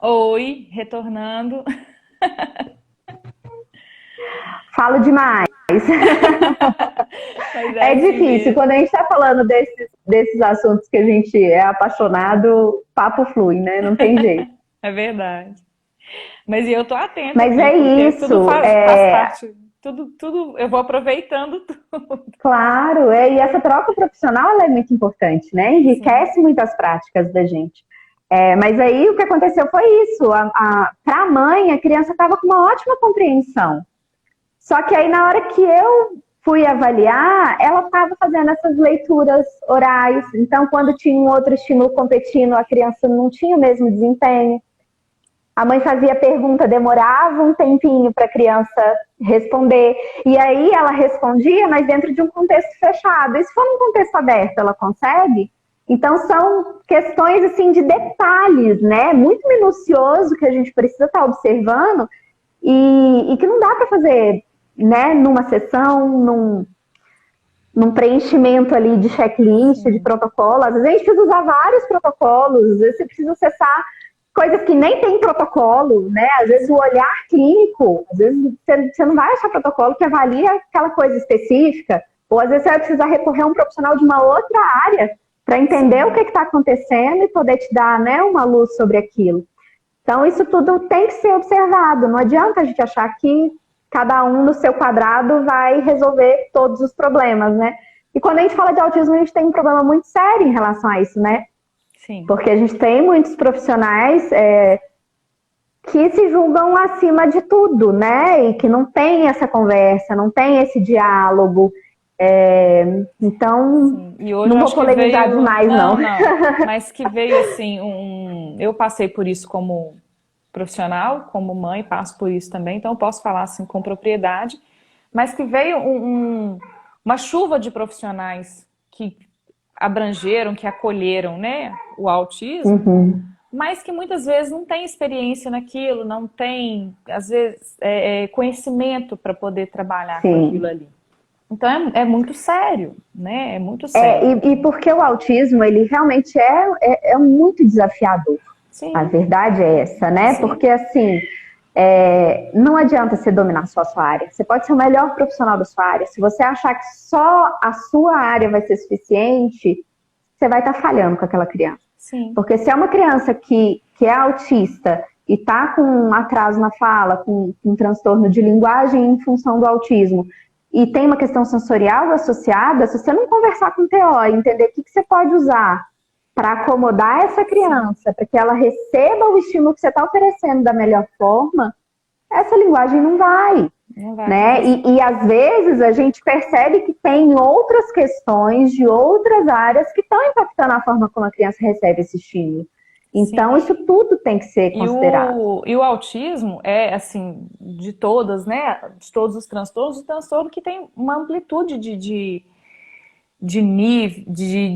Oi, retornando. Falo demais. Mas é É assim difícil. mesmo. Quando a gente está falando desses assuntos que a gente é apaixonado, papo flui, né? Não tem jeito. É verdade. Mas e eu tô atenta Mas aqui, é porque tudo isso. faz parte. Tudo, eu vou aproveitando tudo. Claro, e essa troca profissional ela é muito importante, né? Sim. Enriquece muitas práticas da gente. Mas aí o que aconteceu foi isso. Para a mãe, a criança estava com uma ótima compreensão. Só que aí, na hora que eu fui avaliar, ela estava fazendo essas leituras orais. Então, quando tinha um outro estímulo competindo, a criança não tinha o mesmo desempenho. A mãe fazia pergunta, demorava um tempinho para a criança responder. E aí ela respondia, mas dentro de um contexto fechado. E se for num contexto aberto, ela consegue? Então, são questões assim de detalhes, né? Muito minucioso que a gente precisa estar observando e que não dá para fazer, né, numa sessão, num preenchimento ali de checklist, de Sim. protocolo. Às vezes a gente precisa usar vários protocolos, às vezes você precisa acessar coisas que nem tem protocolo, né? Às vezes o olhar clínico, às vezes você não vai achar protocolo que avalia aquela coisa específica, ou às vezes você vai precisar recorrer a um profissional de uma outra área para entender o que Sim. está acontecendo e poder te dar, né, uma luz sobre aquilo. Então, isso tudo tem que ser observado. Não adianta a gente achar que cada um no seu quadrado vai resolver todos os problemas, né? E quando a gente fala de autismo, a gente tem um problema muito sério em relação a isso, né? Sim. Porque a gente tem muitos profissionais que se julgam acima de tudo, né? E que não tem essa conversa, não tem esse diálogo. Então, Sim. E hoje não eu vou acho que polemizar veio. demais, Não, não. não. Mas que veio assim eu passei por isso como profissional, como mãe, passo por isso também, então eu posso falar assim com propriedade, mas que veio uma chuva de profissionais que abrangeram, que acolheram, né, o autismo, Uhum. mas que muitas vezes não tem experiência naquilo, não tem, às vezes, conhecimento para poder trabalhar com aquilo Sim. ali. Então é muito sério, né? É muito sério. E porque o autismo, ele realmente é muito desafiador. A Sim, verdade é essa, né? sim, Porque, assim, não adianta você dominar só a sua área. Você pode ser o melhor profissional da sua área. Se você achar que só a sua área vai ser suficiente, você vai estar falhando com aquela criança. sim, Porque se é uma criança que é autista e está com um atraso na fala, com um transtorno de linguagem em função do autismo, e tem uma questão sensorial associada, se você não conversar com o TO e entender o que você pode usar para acomodar essa sim. criança, para que ela receba o estímulo que você está oferecendo da melhor forma, essa linguagem não vai. Não vai Né? acontecer. E às vezes a gente percebe que tem outras questões de outras áreas que estão impactando a forma como a criança recebe esse estímulo. Sim. Então, isso tudo tem que ser E considerado. o autismo é, assim, de todas, né? De todos os transtornos, o transtorno que tem uma amplitude de nível, de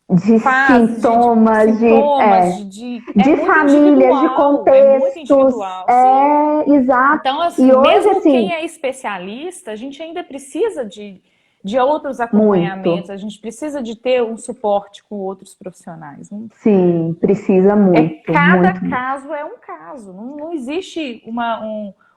De fases, de sintomas, sintomas, é de famílias, de é muito contextos, individual, sim. exato. Então, E assim, hoje, mesmo quem assim, é especialista, a gente ainda precisa de outros acompanhamentos, muito. a gente precisa de ter um suporte com outros profissionais. Sim, precisa muito, Cada muito, muito. caso é um caso. Não existe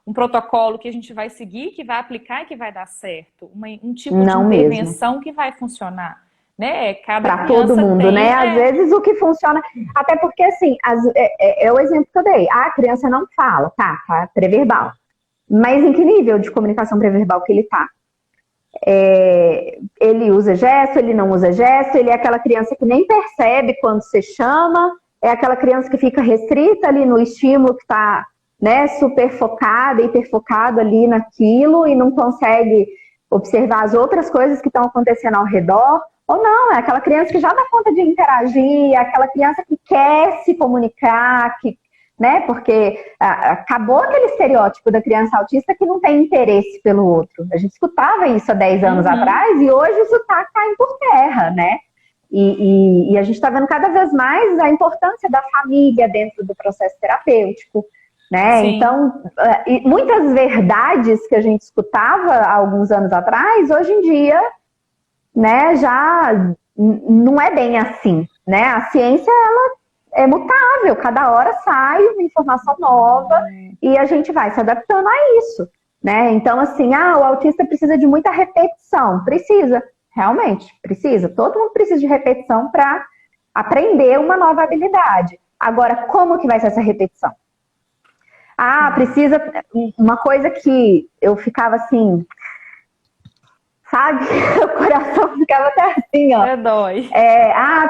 um protocolo que a gente vai seguir, que vai aplicar e que vai dar certo. Um tipo de Não mesmo. intervenção que vai funcionar. Né? Cada Para todo criança mundo, né? tem. Às vezes o que funciona, até porque assim, é o exemplo que eu dei. A criança não fala, tá pré-verbal. Mas em que nível de comunicação pré-verbal que ele tá? Ele usa gesto, ele não usa gesto, ele é aquela criança que nem percebe quando você chama, é aquela criança que fica restrita ali no estímulo que está, né, super focada, hiperfocado ali naquilo e não consegue observar as outras coisas que estão acontecendo ao redor. Ou não, é aquela criança que já dá conta de interagir, é aquela criança que quer se comunicar, que, né? Porque acabou aquele estereótipo da criança autista que não tem interesse pelo outro. A gente escutava isso há 10 anos Uhum, atrás e hoje isso está caindo por terra, né? E a gente está vendo cada vez mais a importância da família dentro do processo terapêutico, né? sim, Então, muitas verdades que a gente escutava há alguns anos atrás, hoje em dia, né, já não é bem assim, né? A ciência é mutável, cada hora sai uma informação nova e a gente vai se adaptando a isso, né? Então, assim, o autista precisa de muita repetição. Precisa, realmente, precisa. Todo mundo precisa de repetição para aprender uma nova habilidade. Agora, como que vai ser essa repetição? Precisa... Uma coisa que eu ficava assim... Sabe? O coração ficava até assim, ó. Dói.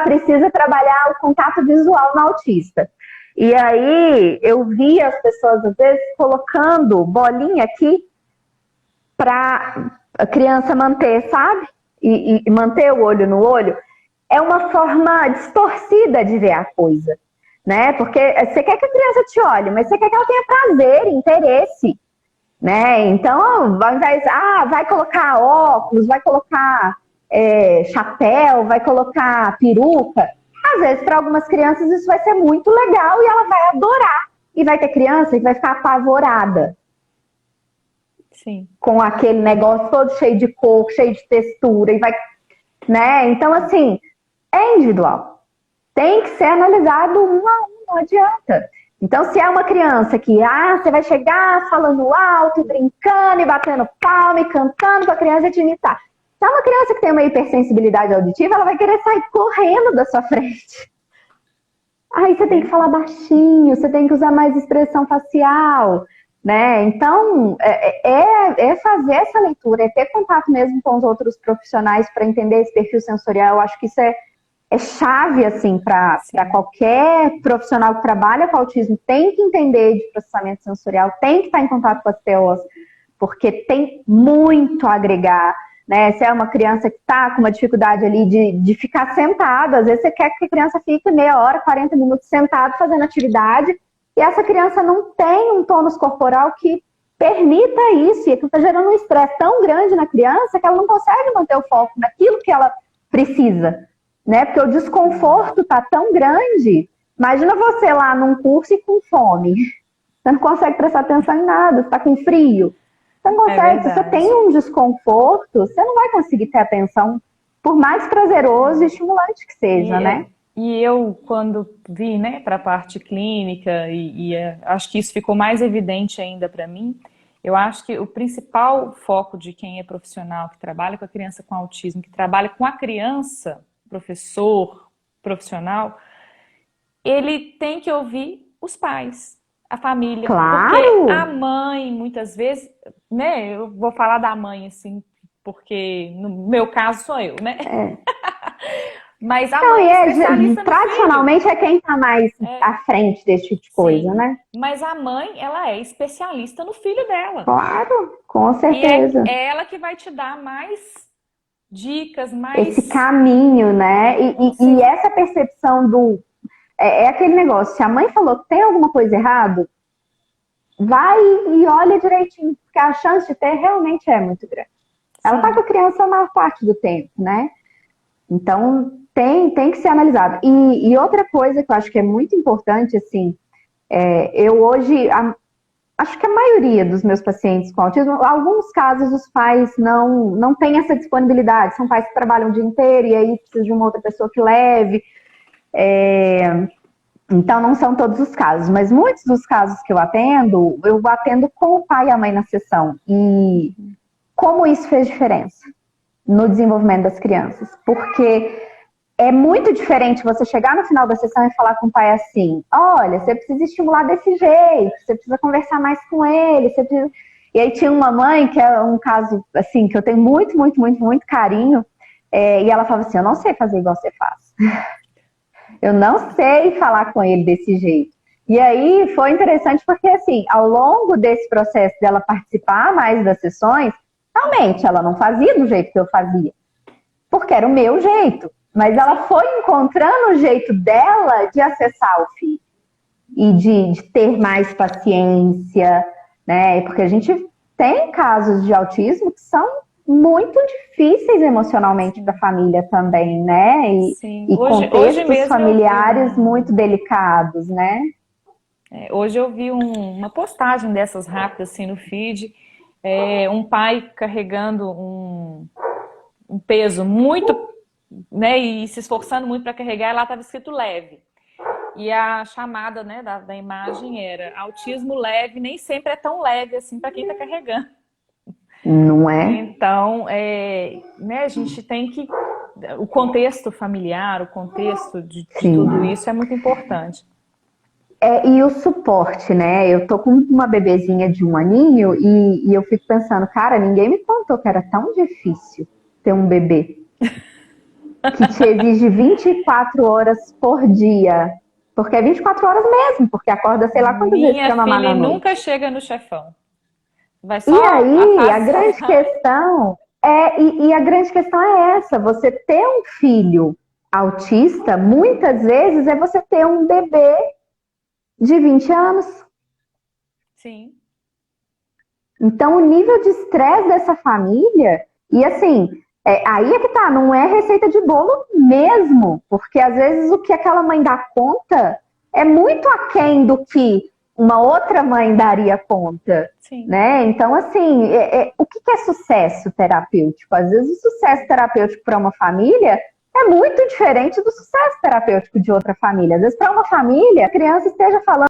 Precisa trabalhar o contato visual no autista. E aí, eu via as pessoas, às vezes, colocando bolinha aqui para a criança manter, sabe? E manter o olho no olho. É uma forma distorcida de ver a coisa, né? Porque você quer que a criança te olhe, mas você quer que ela tenha prazer, interesse, né? Então, ao invés, vai colocar óculos, vai colocar chapéu, vai colocar peruca. Às vezes, para algumas crianças, isso vai ser muito legal e ela vai adorar. E vai ter criança que vai ficar apavorada. Sim. Com aquele negócio todo cheio de cor, cheio de textura, e vai, né? Então, assim, é individual. Tem que ser analisado um a um, não adianta. Então, se é uma criança que, você vai chegar falando alto, brincando e batendo palma e cantando com a criança te imitar. Se é uma criança que tem uma hipersensibilidade auditiva, ela vai querer sair correndo da sua frente. Aí você tem que falar baixinho, você tem que usar mais expressão facial, né? Então, é fazer essa leitura, é ter contato mesmo com os outros profissionais para entender esse perfil sensorial. Eu acho que isso é chave, assim, para qualquer profissional que trabalha com autismo, tem que entender de processamento sensorial, tem que estar em contato com as TOs, porque tem muito a agregar, né? Se é uma criança que está com uma dificuldade ali de ficar sentada, às vezes você quer que a criança fique meia hora, 40 minutos sentado fazendo atividade, e essa criança não tem um tônus corporal que permita isso, e aquilo está gerando um estresse tão grande na criança que ela não consegue manter o foco naquilo que ela precisa, né? Porque o desconforto está tão grande. Imagina você lá num curso e com fome. Você não consegue prestar atenção em nada, você está com frio. Você não consegue, se você tem um desconforto, você não vai conseguir ter atenção, por mais prazeroso e estimulante que seja, né? E eu, quando vi, né, para a parte clínica, acho que isso ficou mais evidente ainda para mim, eu acho que o principal foco de quem é profissional, que trabalha com a criança com autismo, que trabalha com a criança, professor, profissional, ele tem que ouvir os pais, a família. Claro! Porque a mãe, muitas vezes, né, eu vou falar da mãe, assim, porque no meu caso sou eu, né? Mas a mãe é especialista no tradicionalmente filho. É quem está mais à frente desse tipo de coisa, né? Mas a mãe, ela é especialista no filho dela. Claro, com certeza. E é ela que vai te dar mais dicas, mais... Esse caminho, né? E essa percepção do... É aquele negócio, se a mãe falou que tem alguma coisa errada, vai e olha direitinho, porque a chance de ter realmente é muito grande. Ela está com a criança a maior parte do tempo, né? Então, tem que ser analisado. E outra coisa que eu acho que é muito importante, assim, eu hoje, acho que a maioria dos meus pacientes com autismo, alguns casos os pais não têm essa disponibilidade, são pais que trabalham o dia inteiro e aí precisa de uma outra pessoa que leve. Então, não são todos os casos, mas muitos dos casos que eu atendo com o pai e a mãe na sessão. E como isso fez diferença no desenvolvimento das crianças? Porque é muito diferente você chegar no final da sessão e falar com o pai assim, olha, você precisa estimular desse jeito, você precisa conversar mais com ele, você precisa... E aí tinha uma mãe, que é um caso, assim, que eu tenho muito, muito, muito, muito carinho, e ela falava assim, eu não sei fazer igual você faz. Eu não sei falar com ele desse jeito. E aí foi interessante porque, assim, ao longo desse processo dela participar mais das sessões, realmente ela não fazia do jeito que eu fazia, porque era o meu jeito. Mas ela foi encontrando o jeito dela de acessar o filho e de ter mais paciência, né? Porque a gente tem casos de autismo que são muito difíceis emocionalmente para a família também, né? E contextos familiares muito delicados, né? Hoje eu vi uma postagem dessas rápidas assim no feed, um pai carregando um peso muito, né, e se esforçando muito para carregar, e lá estava escrito leve. E a chamada, né, da imagem era autismo leve, nem sempre é tão leve assim para quem está carregando. Não é? Então, né, a gente tem que... O contexto familiar, o contexto de tudo Sim. isso é muito importante. E o suporte, né? Eu tô com uma bebezinha de 1 aninho e eu fico pensando, cara, ninguém me contou que era tão difícil ter um bebê que te exige 24 horas por dia. Porque é 24 horas mesmo, porque acorda sei lá quantas vezes Minha pra mamar filha na nunca noite. chega no chefão. Vai E só a aí, a fase grande cesárea. questão e a grande questão é essa, você ter um filho autista, muitas vezes é você ter um bebê de 20 anos. Sim. Então, o nível de estresse dessa família, e assim, aí é que tá, não é receita de bolo mesmo, porque às vezes o que aquela mãe dá conta é muito aquém do que uma outra mãe daria conta, Sim. né? Então, assim, o que é sucesso terapêutico? Às vezes o sucesso terapêutico para uma família é muito diferente do sucesso terapêutico de outra família. Às vezes, para uma família, a criança esteja falando,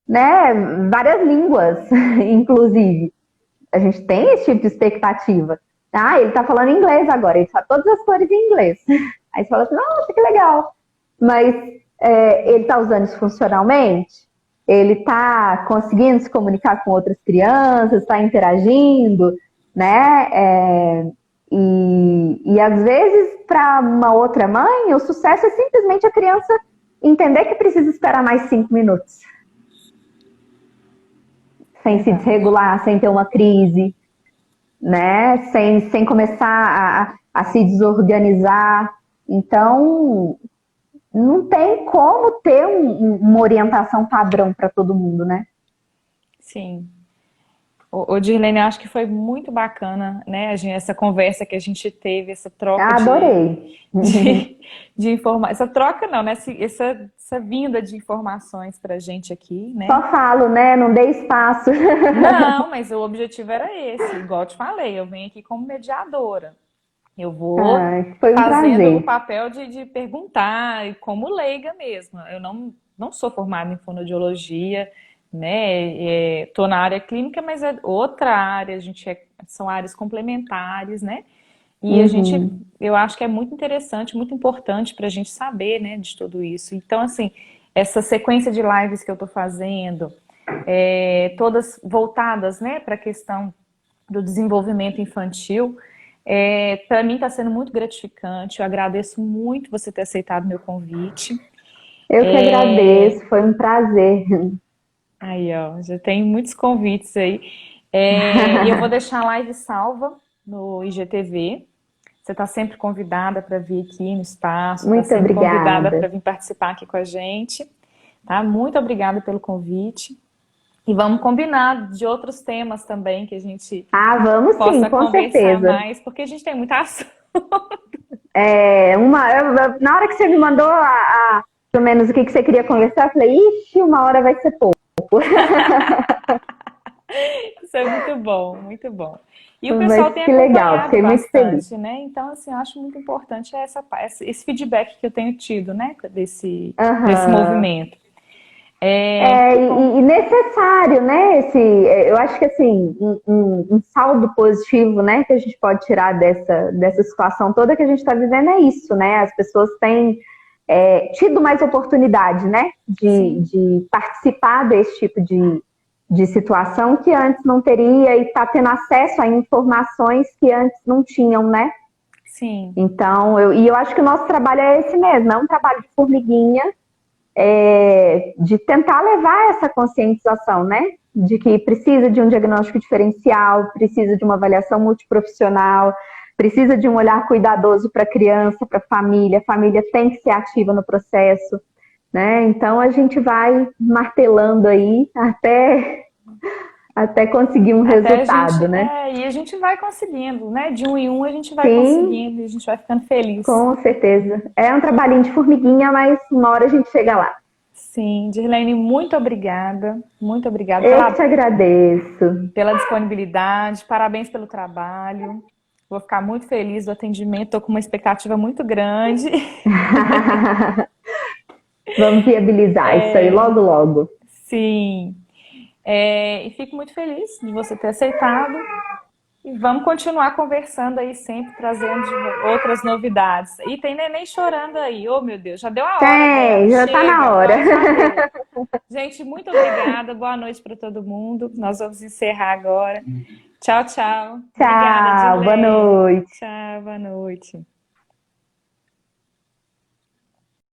né, várias línguas, inclusive. A gente tem esse tipo de expectativa. Ah, ele tá falando inglês agora, ele sabe todas as cores em inglês. Aí você fala assim, nossa, que legal. Mas ele tá usando isso funcionalmente? Ele tá conseguindo se comunicar com outras crianças, está interagindo, né? E às vezes, para uma outra mãe, o sucesso é simplesmente a criança entender que precisa esperar mais 5 minutos. Sem se desregular, sem ter uma crise, né? Sem começar a se desorganizar. Então, não tem como ter uma orientação padrão para todo mundo, né? Sim. Ô, Dirlene, eu acho que foi muito bacana, né, essa conversa que a gente teve, essa troca Adorei. de informações. Essa troca não, né? Essa vinda de informações pra gente aqui, né? Só falo, né? Não dei espaço. Não, mas o objetivo era esse, igual eu te falei, eu venho aqui como mediadora. Eu vou Foi um fazendo o prazer. papel de perguntar, e como leiga mesmo. Eu não sou formada em fonoaudiologia, né? Estou na área clínica, mas é outra área, são áreas complementares, né? E eu acho que é muito interessante, muito importante para a gente saber, né, de tudo isso. Então, assim, essa sequência de lives que eu estou fazendo, todas voltadas, né, para a questão do desenvolvimento infantil, para mim está sendo muito gratificante. Eu agradeço muito você ter aceitado meu convite. Eu que agradeço, foi um prazer. Aí, ó, já tem muitos convites aí. E eu vou deixar a live salva no IGTV. Você está sempre convidada para vir aqui no espaço, está Muito sempre convidada para obrigada. vir participar aqui com a gente. Tá? Muito obrigada pelo convite. E vamos combinar de outros temas também que a gente Vamos sim, possa com conversar certeza. mais, porque a gente tem muita assunto. Na hora que você me mandou pelo menos o que você queria conversar, eu falei, ixi, 1 hora vai ser pouco. Isso é muito bom, muito bom. E o pessoal Mas tem que legal, acompanhado fiquei muito feliz. bastante, né? Então, assim, eu acho muito importante esse feedback que eu tenho tido, né? Desse Aham. movimento. Muito bom. E necessário, né? Eu acho que assim, um saldo positivo, né, que a gente pode tirar dessa situação toda que a gente está vivendo é isso, né? As pessoas têm tido mais oportunidade, né, Sim, de participar desse tipo de situação que antes não teria e está tendo acesso a informações que antes não tinham, né? sim, Então, eu acho que o nosso trabalho é esse mesmo, é um trabalho de formiguinha, de tentar levar essa conscientização, né? De que precisa de um diagnóstico diferencial, precisa de uma avaliação multiprofissional, precisa de um olhar cuidadoso para a criança, para a família tem que ser ativa no processo, né? Então a gente vai martelando aí até conseguir um até a gente, resultado, né? e a gente vai conseguindo, né? De um em um a gente vai Sim, conseguindo, e a gente vai ficando feliz. com certeza. É um trabalhinho de formiguinha, mas uma hora a gente chega lá. Sim, Dirlene, muito obrigada Eu que te agradeço. pela disponibilidade, parabéns pelo trabalho. Vou ficar muito feliz do atendimento, estou com uma expectativa muito grande. Vamos viabilizar isso aí logo, logo. Sim. E fico muito feliz de você ter aceitado. E vamos continuar conversando aí sempre, trazendo outras novidades. E tem neném chorando aí. Oh, meu Deus, já deu a hora dela. Já tá Chega, na hora. agora já deu. Gente, muito obrigada. Boa noite para todo mundo. Nós vamos encerrar agora. Tchau, tchau. Obrigada, Tchau, boa Dilene. noite. Tchau, boa noite.